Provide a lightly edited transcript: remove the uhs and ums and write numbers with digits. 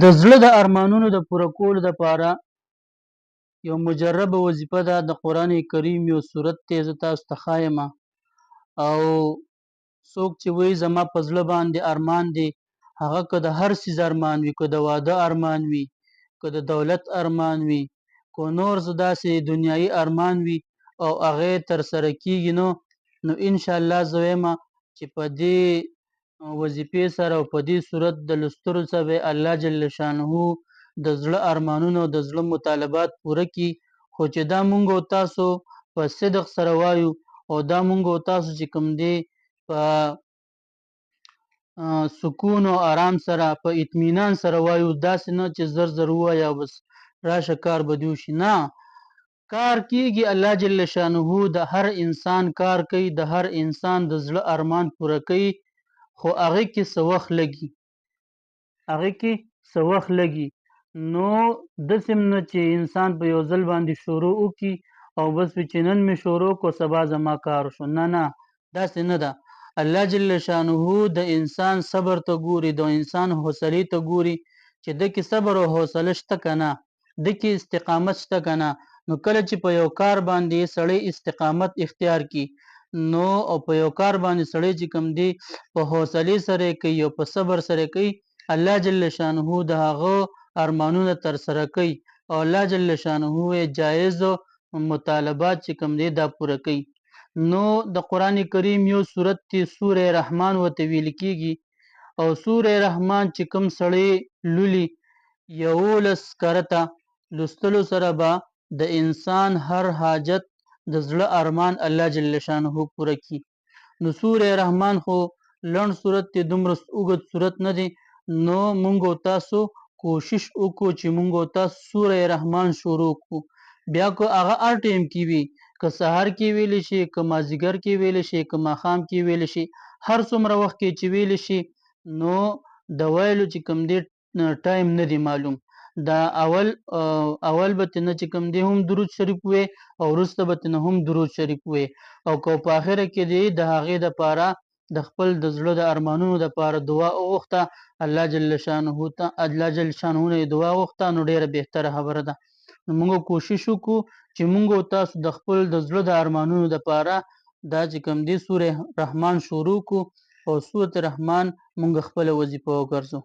د زړه د ارمانونو د پوره کولو دپاره یو مجربه وظیفه ده. د قرآن کریم یو سورت دی، زه تاسو ته ښایم. او څوک چې وایي زما په زړه باندې ارمان دی، هغه که د هر څیز ارمان وي، که د واده ارمان وي، که د دولت ارمان وي، که نور څه داسې دنیایي ارمان وي او هغه یې ترسره کېږي، نو انشاءالله زه وایم چې په دې وظیفې سره او په دې صورت د لوستلو سره به الله جل شانه د زړه ارمانونه او د زړه مطالبات پوره کړي. خو چې دا مونږ او تاسو په صدق سره وایو او دا مونږ او تاسو چې کوم دی په سکون او آرام سره په اطمینان سره وایو، داسې نه چې زر زر ووایه او بس راشه کار به دې وشي. نه، کار کېږي. الله جل شانه د هر انسان کار کوي، د هر انسان د زړه ارمان پوره کوي، خو هغې کې څه وخت لګي، هغې کې څه وخت لګي. نو داسې هم نه چې انسان په یو ځل باندې شروع وکړي او بس وي چې نن مې شروع کړو سبا زما کار شو. نه نه، داسې نه ده. الله جل شانه د انسان صبر ته ګوري، د انسان حوصلې ته ګوري چې ده کې صبر او حوصله شته که نه، ده کې استقامت شته که نه. نو کله چې په یو کار باندې سړی استقامت اختیار کړي، نو او په یو کار باندې سړی چې کوم دی په حوصلې سره کوي او په صبر سره کوي، الله جل شانه د هغه ارمانونه ترسره کوي او الله جل شانه جایز مطالبات چې کوم دی دا پوره کوي. نو د قرآن کریم یو صورت دی، سوره رحمان ورته ویل کېږي. او سوره رحمان چې کوم سړی لولي 11 کرته لوستلو سره به د انسان هر حاجت د زړه ارمان الله جل شانه پوره کړي. نو سوره رحمان خو لنډ صورت دی، دومره اوږد صورت نه دی. نو مونږ او تاسو کوشش وکړو چې مونږ او تاسو سوره رحمان شروع کړو. بیا که هغه هر ټایم کې وي، که سهار کې ویلی شي، که مازدیګر کې ویلی شي، که ماښام کې ویلی شي، هر څومره وخت کې چې ویلی شي، نو د ویلو چې کوم دی ټایم نه دی معلوم. دا اول به ترنه چې کوم دی هم درود شریف وی او وروسته به ترنه هم درود شریف وی، او که په آخره کې دی د هغې دپاره د خپل د زړه د ارمانونو دپاره دعا وغوښته، الله جل شانه نه دعا وغوښته، نو ډېره بهتره خبره ده. نو موږ کوشش وکړو چې موږ او تاسو د خپل د زړه د ارمانونو دپاره دا چې کوم دی سوره رحمان شروع کړو او سوره رحمان موږ خپله وظیفه وګرځو.